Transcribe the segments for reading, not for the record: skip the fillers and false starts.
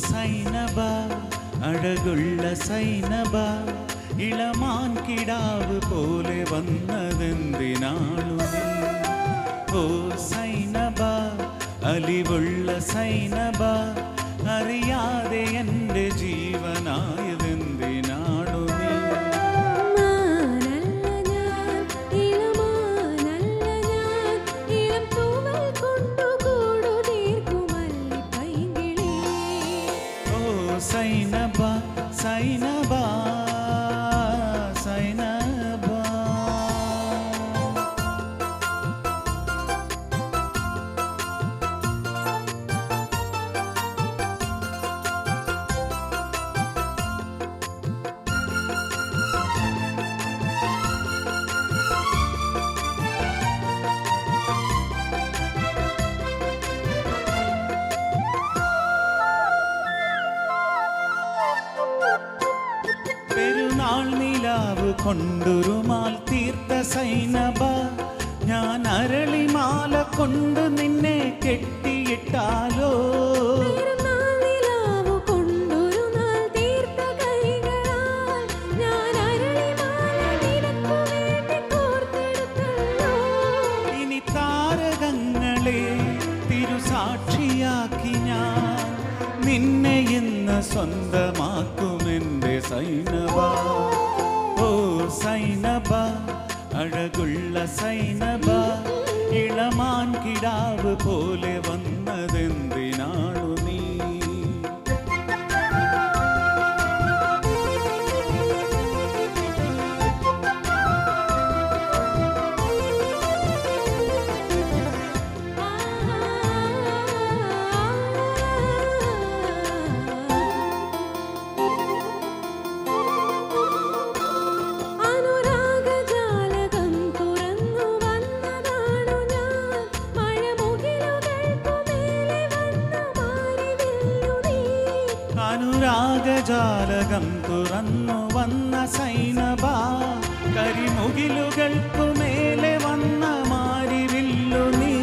സൈനബ അഴകുള്ള സൈനബ ഇളമാൻ കിടാവ് പോലെ വന്നതെന്തിനാണു നീ? ഓ സൈനബ അലിവുള്ള സൈനബ അറിയാതെ എൻ്റെ ജീവനായതെന്തിനാണു നീ? സൈനബ സൈനബ സൈനബ പെരുന്നാൾ നിലാവ് കൊണ്ടുരുമാൽ തീർത്ത സൈനബ ഞാൻ അരളിമാല കൊണ്ട് നിന്നെ കെട്ടിയിട്ടാലോ? ഇനി താരകങ്ങളെ തിരുസാക്ഷിയാക്കി ഞാൻ നിന്നെ ഇന്ന് സ്വന്തമാക്കുമെൻ്റെ സൈനബ. ഓ സൈനബ അഴകുള്ള സൈനബ ഇളമാൻ കിടാവ് പോലെ വന്നതെന്തിനാണു നീ? അനുരാഗജാലകം തുറന്നു വന്ന സൈനബ കരിമുകിലുകൾക്കു മേലെ വന്ന മാരിവില്ലു നീ.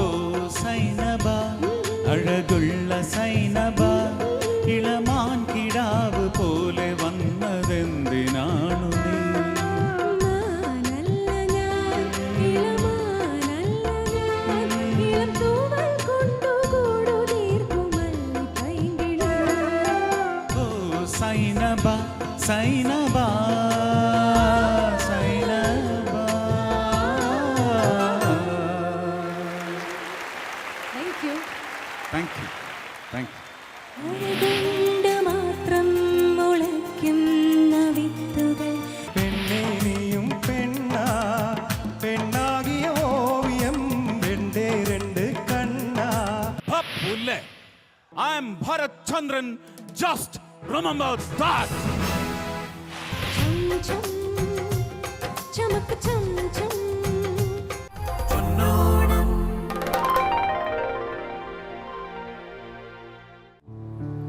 ഓ സൈനബ അഴകുള്ള സൈനബ ഇളമാൻ കിടാവ് പോലെ വന്നതെന്തിനാണു നീ? Sainaba Sainaba Sainaba. Thank you thank you thank you. മാത്രം മുളയ്ക്കുന്ന വിത്തുകൾ പെണ്ണേനിയും പെണ്ണാ പെണ്ണാകിയ ഓവിയം രണ്ടേ രണ്ട് കണ്ണാ. I am Bharat Chandran. Just remember that. ചം ചം ചമക് ചം ചം.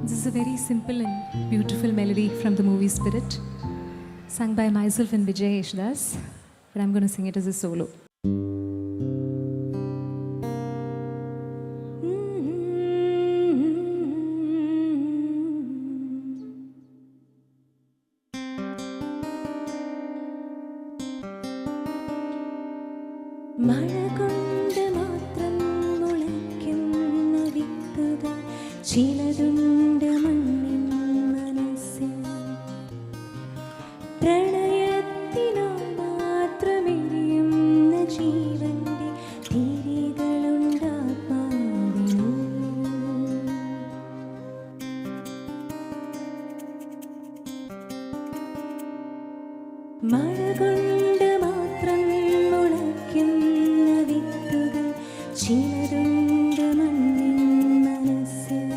This is a very simple and beautiful melody from the movie Spirit, sung by myself and Vijay Yeshdas, but I'm going to sing it as a solo. മഴ കൊണ്ട് മാത്രം മുളയ്ക്കുന്ന വിത്തുകൾ ചിലതുണ്ട് മണ്ണിൻ മനസ്സിൽ. പ്രണയത്തിനാൽ മാത്രമെരിയുന്ന ജീവന്റെ തിരികളുണ്ടാത്മാവിനുള്ളിൽ. മഴ കൊണ്ട് മാത്രം മുളയ്ക്കുന്ന വിത്തുകൾ ചിലതുണ്ട് മണ്ണിൻ മനസ്സിൽ.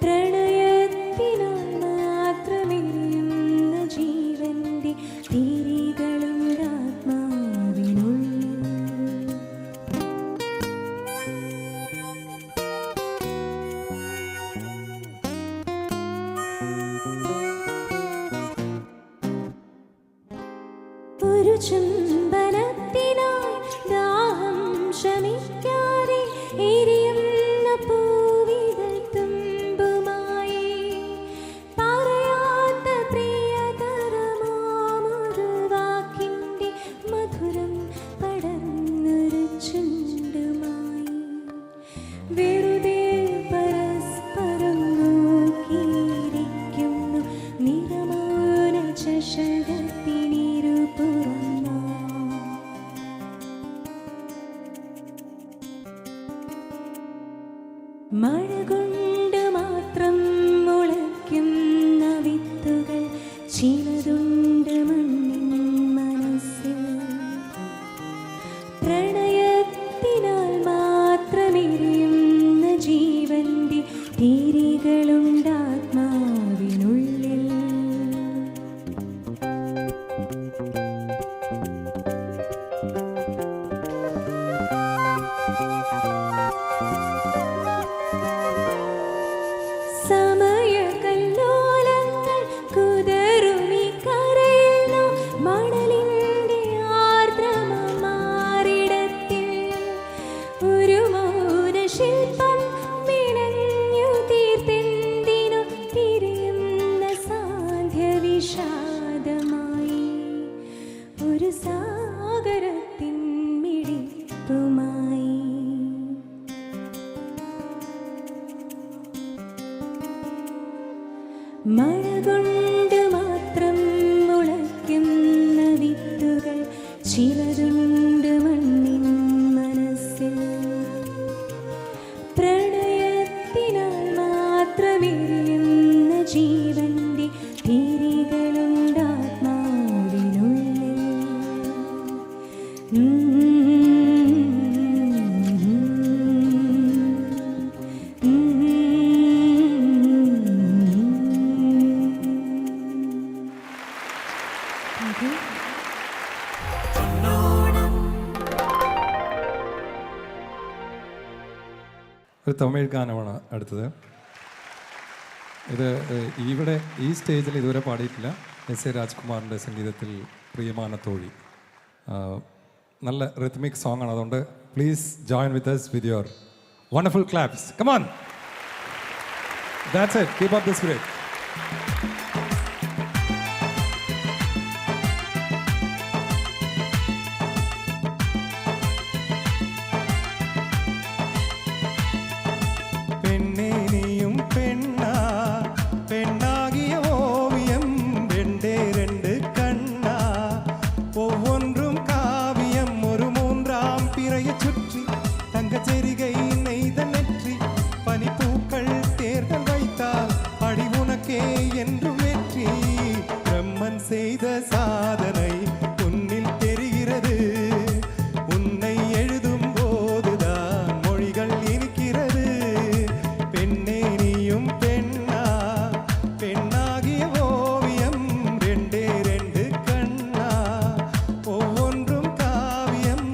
പ്രണയത്തിനാൽ മാത്രമെരിയുന്ന ജീവന്റെ തിരികളുണ്ടാത്മാവിനുള്ളിൽ. ചുംബനത്തിനായി ദാഹം ശമിക്കാതെ എരിയുന്ന പൂവിതൾ തുമ്പുമായി പറയാത്ത പ്രിയതരമാമൊരു വാക്കിൻ്റെ മധുരം പടർന്നൊരു ചുണ്ടുമായി വെറുതെ പരസ്പരം നോക്കിയിരിക്കുന്നു നിറമൗന ചഷകത്തിനിരുപുറമോ മഴ കൊണ്ട് മാത്രം മുളയ്ക്കുന്ന വിത്തുകൾ ചിലതുണ്ട് മണ്ണിൻ മനസ്സിൽ പ്രണയത്തിനാൽ മാത്രമെരിയുന്ന ജീവന്റെ തിരികളുണ്ട് ആത്മാവിനുള്ളിൽ സമയകല്ലോലങ്ങൾ കുതറുമി കരയിൽ നാം മണലിൻ്റെ ആർദ്രമമാറിടത്തിൽ ഒരു മൗനശില്പം വിളഞ്ഞു തീർത്തെന്തിനു തിരിയുന്ന സാന്ധ്യവിഷാദമായി ഒരു സാഗരത്തിൻ മിടിപ്പുമായി മഴ കൊണ്ട് മാത്രം മുളയ്ക്കുന്ന വിത്തുകൾ ചിലതുണ്ട് മണ്ണിൻ മനസ്സിൽ പ്രണയത്തിനാൽ മാത്രമെരിയുന്ന ജീവന്റെ തിരികളുണ്ട് ആത്മാവിനുള്ളിൽ ഒരു തമിഴ് ഗാനമാണ് അടുത്തത്. ഇത് ഇവിടെ ഈ സ്റ്റേജിൽ ഇതുവരെ പാടിയിട്ടില്ല. എസ് എ രാജ്കുമാറിൻ്റെ സംഗീതത്തിൽ പ്രിയമാന തോഴി. നല്ല റിത്മിക് സോങ് ആണ്. അതുകൊണ്ട് please join with us with your wonderful claps. Come on. That's it. Keep up the spirit. പെണ്ണേ നീയും പെണ്ണാ പെണ്ണാകിയ ഓവിയം രണ്ടേ രണ്ട് കണ്ണാ ഒവ്വൊன்றும் കാവ്യം ഒരു മൂന്നാം പിറയെ ചുറ്റി തങ്കച്ചെരികை നെയ്ത നെற்றி പനിപ്പൂക്കൾ தேர்தல் வைத்தால் அடி உனக்கே என்றும் வெற்றி பிரம்மன் செய்த சாதனை உன்னில் தெரிகிறது உன்னை எழுதும் போதுதான் மொழிகள் இனிக்கிறது பெண்ணே நீயும் பெண்ணா பெண்ணாகிய ஓவியம் ரெண்டே ரெண்டு கண்ணா ஒவ்வொன்றும் காவியம்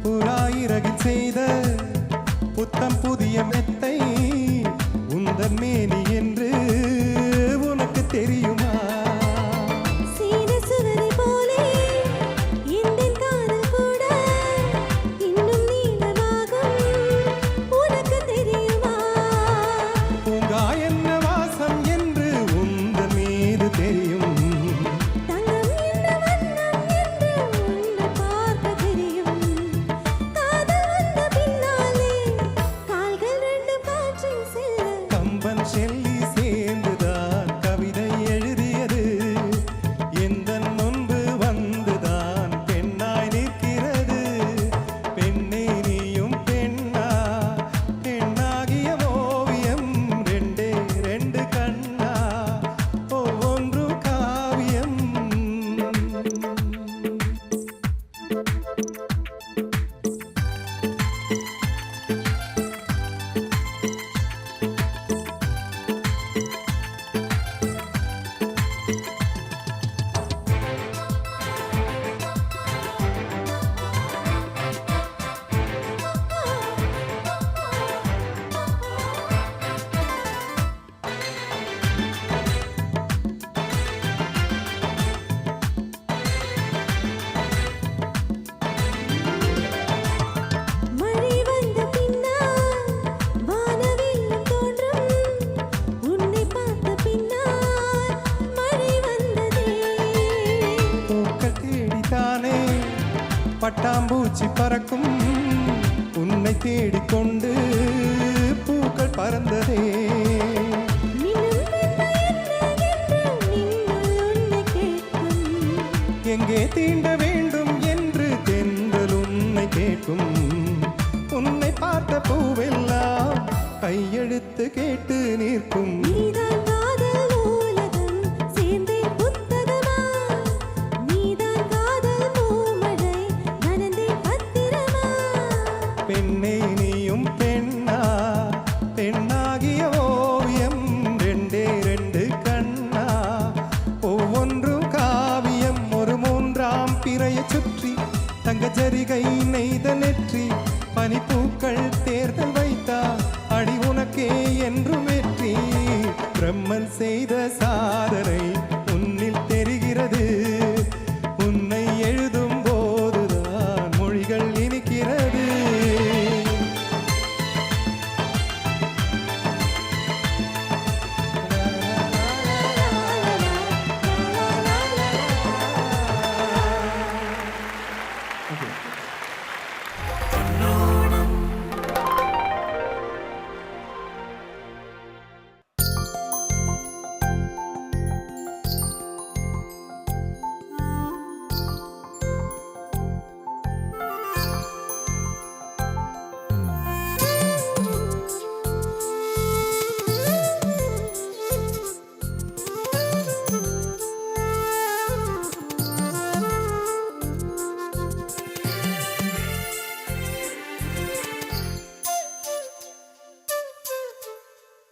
புறாயிரகில் செய்த புத்தம் புதிய மெத்தை உந்தன் மேனி என்று உனக்கு தெரியுமா சீன சுவரை போலே எந்தன் காதல் கூட இன்னும் நீளமாகும் உனக்கு தெரியுமா பூங்கா என்ன வாசம் என்று உந்தன் மீது தெரியும் தங்கம் என்ன வண்ணம் என்று உன்னை பார்க்க தெரியும் காதல் வந்த பின்னாலே கால்கள் ரெண்டும் காற்றில் செல்ல கம்பன் செல்லி சேர்ந்துதான் கவிதை எழுதியது எந்தன் முன்பு வந்துதான் பெண்ணாய் நிற்கிறது பெண்ணே நீயும் பெண்ணா பெண்ணாகிய ஓவியம் ரெண்டே ரெண்டு கண்ணா ஒவ்வொன்றும் காவியம் பட்டாம்பூச்சி பறக்கும் உன்னை தேடிக்கொண்டு பூக்கள் பறந்ததே. எங்கே தீண்ட வேண்டும் என்று தென்றல் உன்னை கேட்கும். உன்னை பார்த்த பூவெல்லாம் கையெழுத்து கேட்டு நிற்கும். பெண்ணே நீயும் பெண்ணா, பெண்ணாகிய ஓவியம் ரெண்டே ரெண்டு கண்ணா, ஒவ்வொன்றும் காவியம். ஒரு மூன்றாம் பிறையை சுற்றி தங்க ஜரிகை நெய்த நெற்றி, பனிப்பூக்கள் தேர்தல் வைத்தா அடி உனக்கே என்றும் வெற்றி. பிரம்மன் செய்த சாதனை உன்னில் தெரிகிறது. உன்னை எழுதும் போதுதான் மொழிகள் இனிக்கிறது.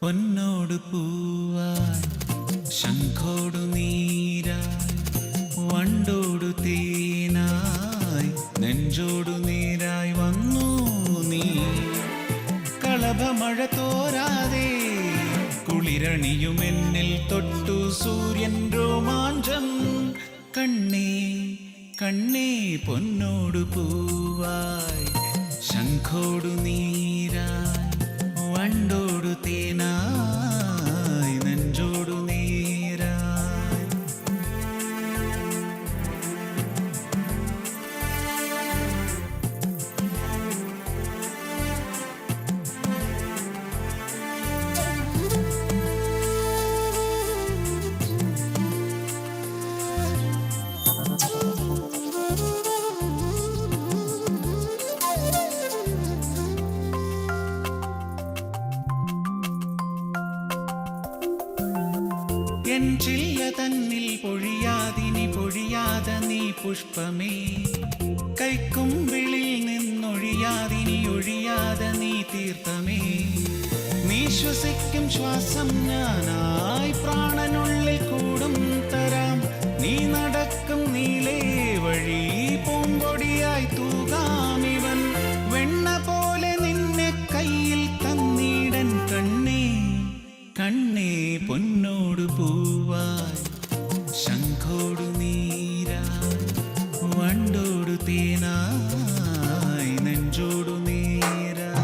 പൊന്നോടു പൂവായി ശംഖോടു നീരായി വണ്ടോടു തേനായി നെഞ്ചോടു നീരായി വന്നു നീ. കളഭമഴ തോരാതെ കുളിരണിയും എന്നിൽ തൊട്ടു സൂര്യൻ രോമാഞ്ചം. കണ്ണേ കണ്ണേ പൊന്നോടു പൂവായി ശംഖോടു നീരായി വണ്ടോടു തേനായി നെഞ്ചോടു നീരായി. എൻ ചില്ല തന്നിൽ പൊഴിയാതിനി പൊഴിയാത നീ പുഷ്പമേ. കൈക്കുമ്പിളിൽ നിന്നൊഴിയാതിനി ഒഴിയാത നീ തീർത്ഥമേ. നീ ശ്വസിക്കും ശ്വാസം ഞാനായി പ്രാണനുള്ളിൽ കൂടും തരാം. നീ നടക്കും നീലേ വഴി പൂമ്പൊടിയായി തൂകാമിവൻ. വെണ്ണ പോലെ നിന്നെ കയ്യിൽ തന്നിടൻ കണ്ണേ കണ്ണേ പൊന്നോടു പൂവായി ശംഖോടു നീരായി വണ്ടോടു തേനായി നെഞ്ചോടു നീരായി.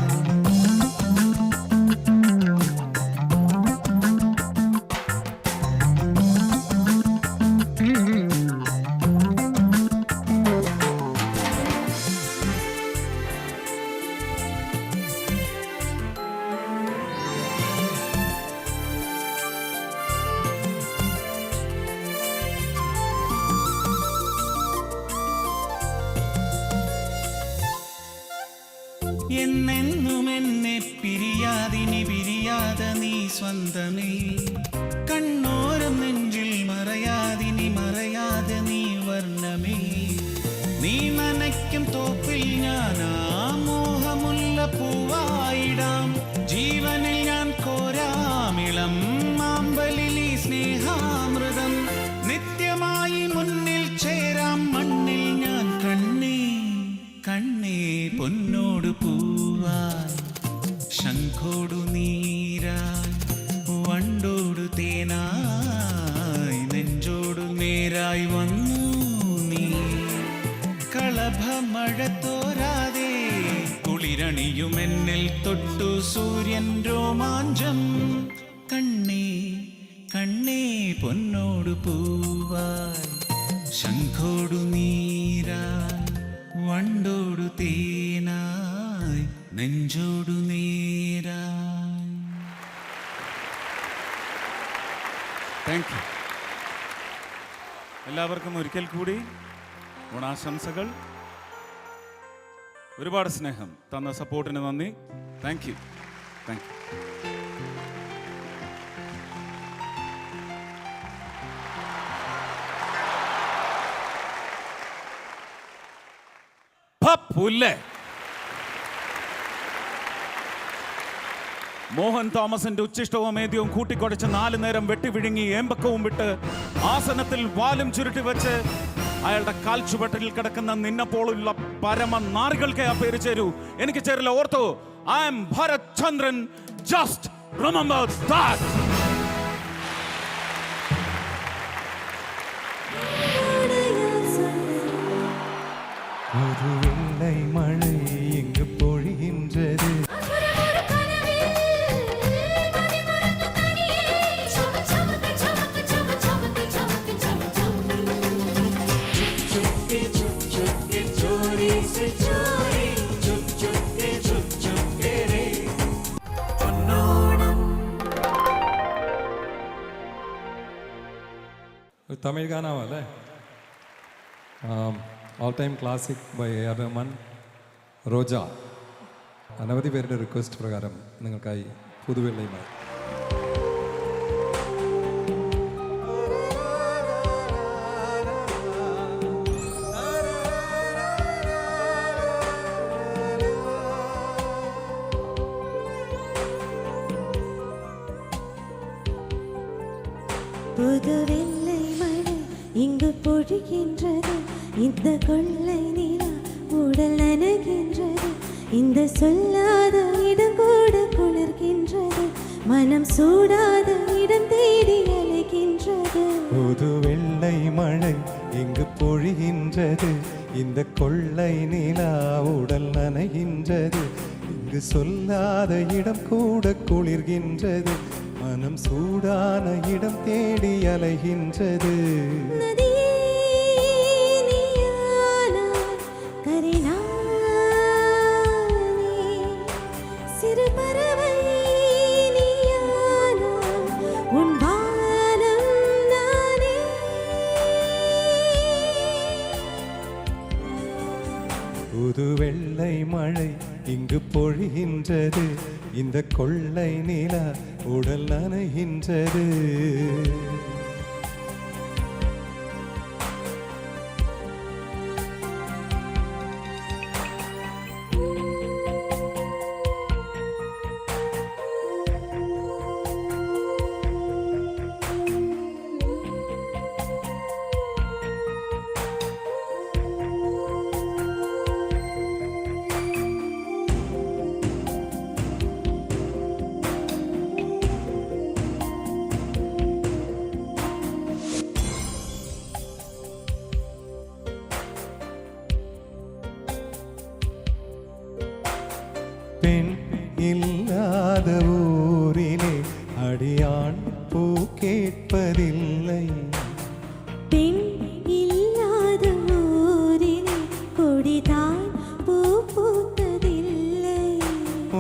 എന്നെന്നും എന്നെ പിരിയാതിനി പിരിയാത നീ സ്വന്തമേ. കണ്ണോരം നെഞ്ചിൽ മറയാതിനി മറയാതെ നീ വർണ്ണമേ. നീ നനയ്ക്കും തോപ്പിൽ ഞാനാ മോഹമുള്ള പൂവായിടാം. ജീവനിൽ ഞാൻ കോരാമിളം മാമ്പലിലി സ്നേഹാമൃതം. നിത്യമായി മുന്നിൽ ചേരാം മണ്ണിൽ ഞാൻ കണ്ണേ കണ്ണേ പൊന്നോടു പൂവായി ശംഖോടു നീരായി വണ്ടോടു തേനായി നെഞ്ചോടു നേരായി വന്നു നീ. കളഭമഴ തോരാതെ കുളിരണിയുമെന്നിൽ തൊട്ടു സൂര്യൻ രോമാഞ്ചം. കണ്ണേ കണ്ണേ പൊന്നോടു പൂവായി ശംഖോടു നീരായി വണ്ടോടു തേനായി നെഞ്ചോടു നേരായി. Thank you. എല്ലാവർക്കും ഒരിക്കൽ കൂടി ഓണാശംസകൾ. ഒരുപാട് സ്നേഹം തന്ന സപ്പോർട്ടിന് നന്ദി. Thank you. Thank you. പുല്ലേ മോഹൻ തോമസിന്റെ ഉച്ഛിഷ്ടവും മേദ്യവും കൂട്ടിക്കൊടച്ച് 4 നേരം വെട്ടിവിഴുങ്ങി ഏമ്പക്കവും വിട്ട് ആസനത്തിൽ വാലും ചുരുട്ടി വെച്ച് അയാളുടെ കാൽച്ചുവട്ടിൽ കിടക്കുന്ന നിന്നെപ്പോലുള്ള പരമ നാറികൾക്ക് ആ പേര് ചേരൂ. എനിക്ക് ചേരില്ല. ഓർത്തു, I am Bharat Chandran. Just remember that. ஒரு வெள்ளை மழை இங்கு பொழிகின்றது. ഒരു തമിഴ് ഗാനമല്ലേ? All time classic by AR Rahman, Roja. അനവധി പേരുടെ റിക്വസ്റ്റ് പ്രകാരം നിങ്ങൾക്കായി പുതുവെള്ളയുമായി. புது வெள்ளை மழை இங்கு பொழிகின்றது. இந்த கொள்ளை நிலா உடல் நனைகின்றது. இந்த சொல்லாத இடம் கூட குளிர்கின்றது. மனம் சூடாத இடம் தேடி அலைகின்றது. புது வெள்ளை மழை இங்கு பொழிகின்றது. இந்த கொள்ளை நிலா உடல் நனைகின்றது. இங்கு சொல்லாத இடம் கூட குளிர்கின்றது. மனம் சூடான இடம் தேடி அலைகின்றது. புது வெள்ளை மழை இங்கு பொழிகின்றது. இந்த கொள்ளை நிலா உடல் நனைகின்றது. பெண் இல்லாத ஊரிலே அடியான் பூ கேட்பதில்லை. பெண் இல்லாத ஊரிலே கொடிதான் பூ பூத்ததில்லை.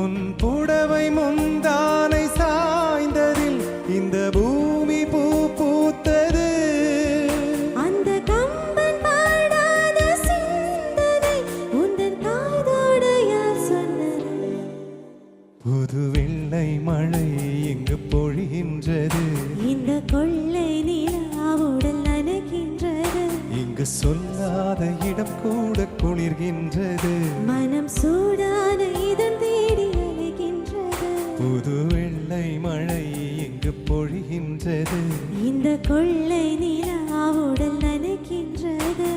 உன் புடவை முந்தானை சாய்ந்ததில் இந்த பூமி பூ பூத்தது. அந்த கம்பன் பாடாத சிந்தனை உந்தன் காதோடு யார் சொன்னது? புது வெள்ளை மழை இங்கு பொழிகின்றது. இந்த கொள்ளை நிலா உடல் நனைகின்றது. இங்கு சொல்லாத இடம் கூட குளிர்கின்றது. மனம் சூடான இதன் தேடி அலைகின்றது. புது வெள்ளை மழை இங்கு பொழிகின்றது. இந்த கொள்ளை நிலா உடல் நனைகின்றது.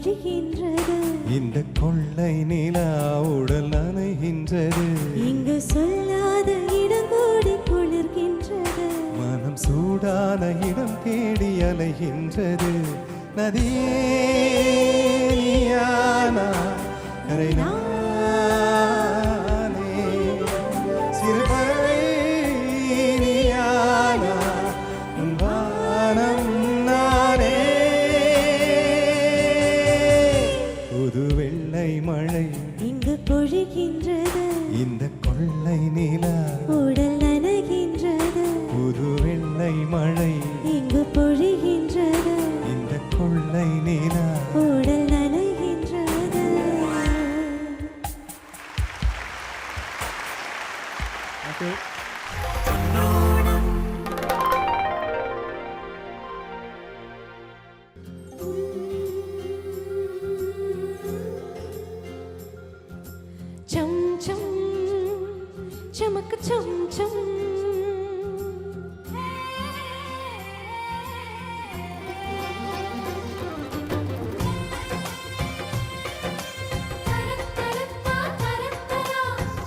பொழிகின்றது. இந்த கொள்ளை நிலா உடல் நனைகின்றது. இங்கு சொல்லாத இடம் கூடி குளிர்கின்றது. மனம் சூடான இடம் தேடி அலைகின்றது. நதியே நீயானா கரை நானே. சிறு பறவை நீயானா உன் வானம் நானே. புது வெள்ளை மழை இங்கு பொழிகின்றது. இந்த கொள்ளை நிலா உடல் நனைகின்றது. புது வெள்ளை மழை இங்கு பொழிகின்றது. இந்த கொள்ளை நிலா. உடல் நனைகின்றது. चम चम चमक चम चम.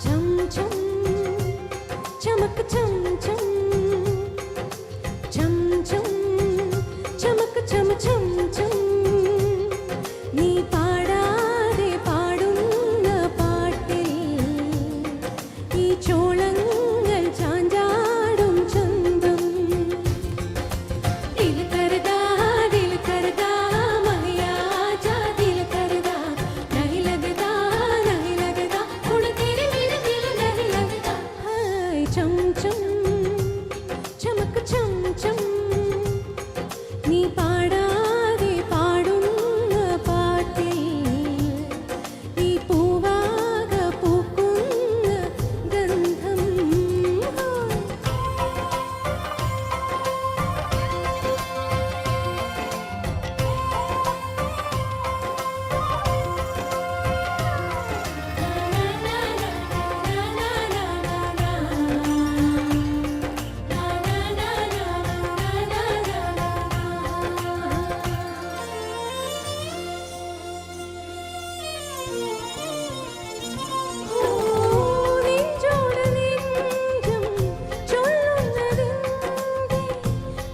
चम चम चमक चम चम. चम चम चमक चम चम चम. നീ പാടാതെ പാടുന്ന പാട്ടിൽ ഈ ചോളങ്ങൾ ചാഞ്ചാടും ചന്തം. ദിൽ കരദാ മഹിയാജാ ദിൽ കരദാ नहीं लगदा उड़ तेरे बिन दिल नहीं लगदा. हाय चम चम चमक चम चम. നീ പാടാതെ പാടുന്ന പാട്ടിൽ ഈ പൂവാക പൂക്കുന്ന ഗന്ധം. നെഞ്ചോട് നെഞ്ചം ചൊല്ലുന്നതെന്തേ.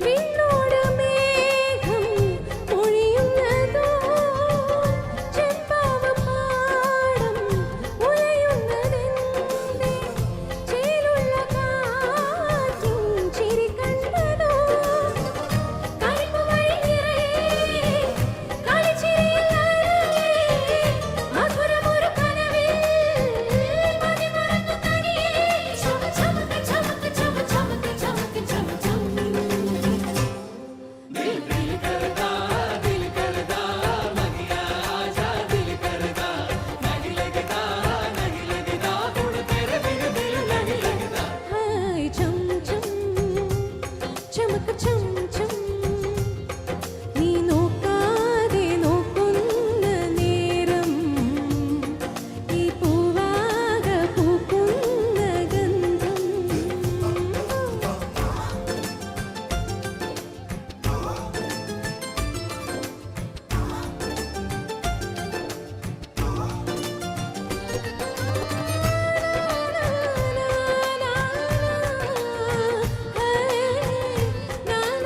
വിണ്ണോട് മേഘം പൊഴിയുന്നതോ. ചെമ്പാവ് പാടം ഉലയുന്നതെന്തേ. ചേലുള്ള കാറ്റും ചിരി കണ്ടതോ. കരിമ്പ് വഴി നിറയെ കളിച്ചിരിയിൽ അഴകേ. മധുരമൊരു കനവിൽ മതിമറന്നു തനിയേ. ചമ ചമക്ക് ചമക്ക് ചമ ചമക്ക് ചമക്ക് ചമ ചം. हाय चम चम चमक चम चम. നീ നോക്കാതെ നോക്കുന്ന നേരം ഈ പൂവാക പൂക്കുന്ന ഗന്ധം. na na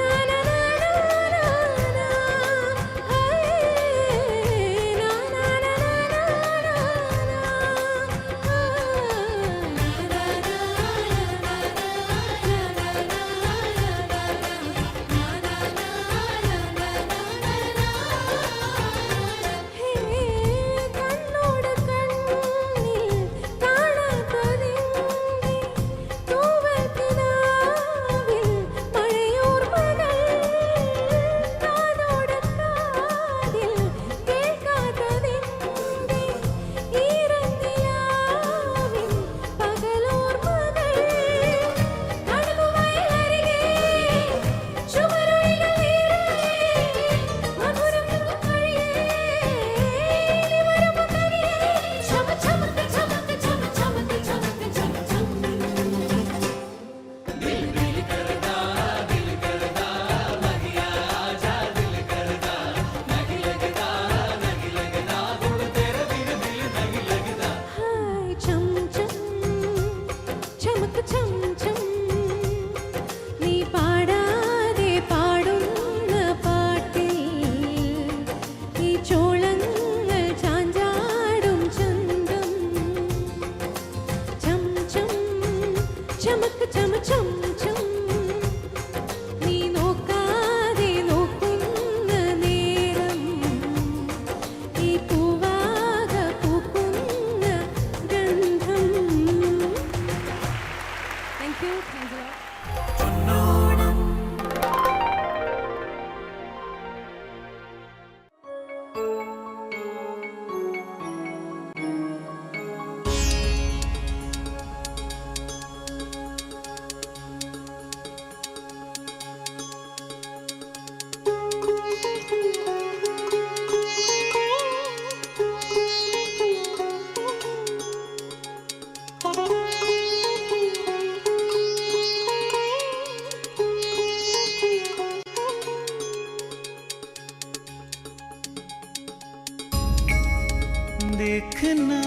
देखना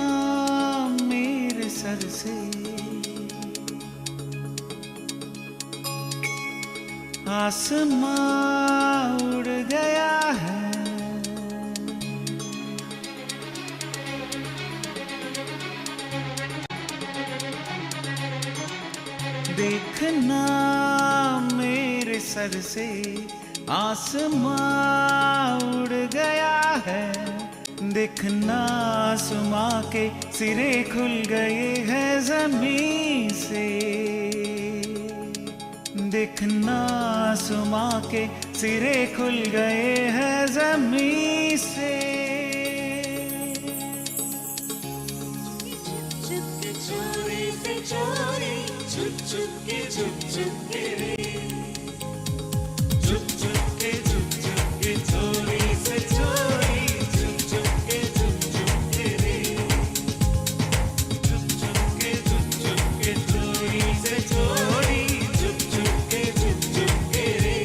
मेरे सर से आसमां उड़ गया है। देखना मेरे सर से आसमां उड़ गया है। देखना सुमा के सिरे खुल गए हैं जमीन से। देखना सुमा के सिरे खुल गए हैं जमीन से। चुपके चोरी से चोरी चुप चुप के रे चुप चुप के चोरी से चोरी चुप चुप के रे चुप चुप के चोरी से चोरी चुप चुप के रे।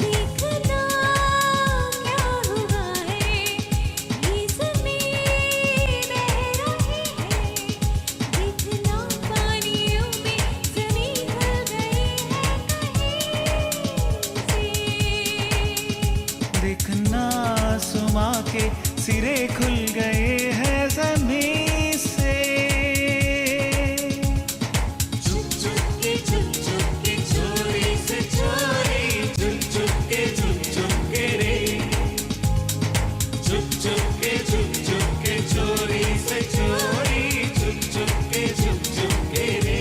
देखना क्या हुआ है ये ज़मीन बह रही है। देखना पानियों में ज़मीन ढल गई है कहीं से। देखना सुमा के सिरे खुल गए हैं जमीन से। चुप चुप के चोरी से चोरी चुप चुप के रे चुप चुप के चोरी से चोरी चुप चुप के रे।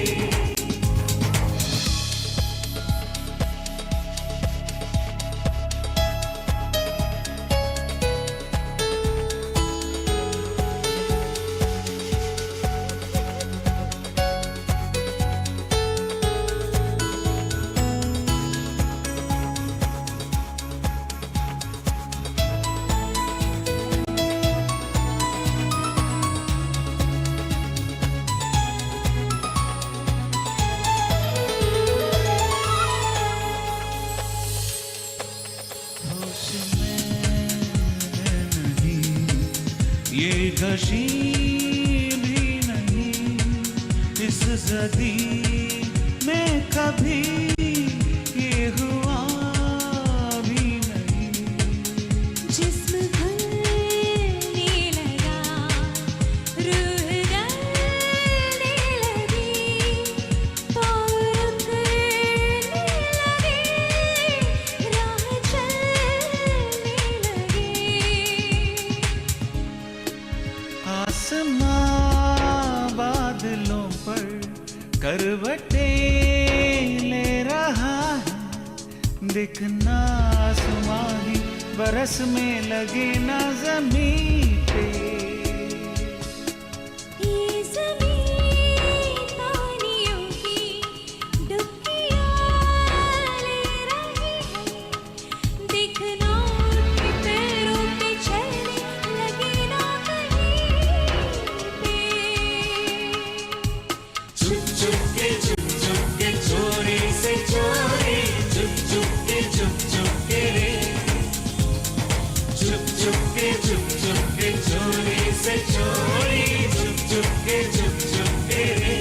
होश में नहीं ये नशीं भी नहीं इस ज़दी में कभी ये हुआ भी नहीं। जिस्म घुलने लगा रूह डरने लगी पाँव रुकने लगे राह चलने लगे। आसमां बादलों पर करवटें ले रहा है। दिखना आसमानी बरस में लगे ना जमीन पे। ये ज़मीन पानियों की डुबकियाँ ले रही है। देखना उनके पैरों पे चलने लगे ना कहीं पे। चुप चुप के चोरी से चोरी चुप चुप के रे चुप चुप के चोरी से चोरी चुप चुप के रे।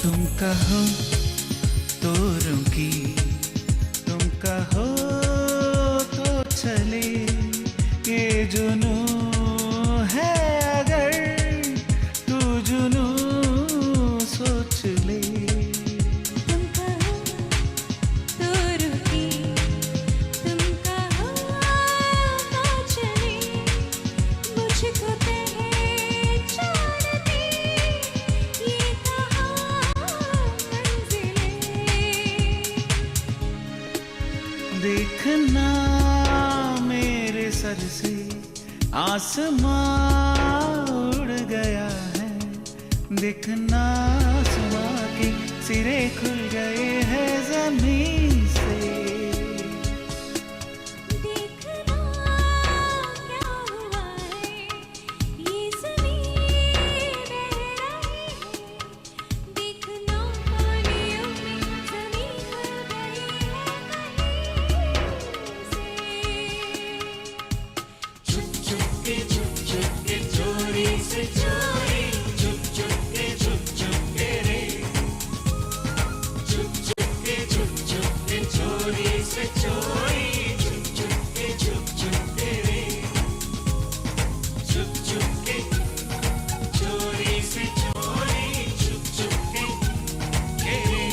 तुम कहो तो रुकी तुम कहो तो चले ये जुनू है अगर तू जुनू सोच ले। तुम कहो तो रुकी तुम कहो तो चले मुझको पहचानती ये कहाँ मंजिलें। देखना मेरे सर से आसमां उड़ गया है, देखना आसमां के सिरे खुल गए हैं जमीन से। देखना क्या हुआ है, ये ज़मीन बह रही है, देखना पानियों में ज़मीन खुल गई है कहीं से। चुप चुप के चोरी से चोरी, चुप चुप के रे, चुप चुप के चोरी से चोरी, चुप चुप के रे, चुप चुप के चोरी से चोरी, चुप चुप के रे,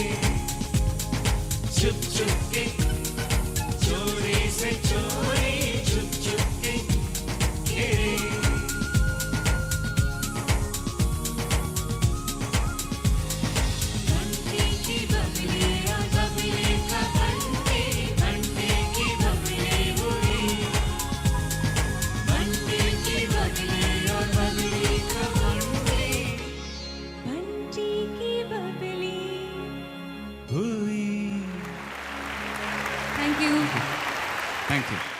चुप चुप के चोरी से चोरी, चुप चुप के रे। घंटे की बबले और बबले का घंटे, घंटे की बबले हुई, घंटे की बबले और बबले का घंटे, घंटे की बबले हुई। Thank you. Thank you.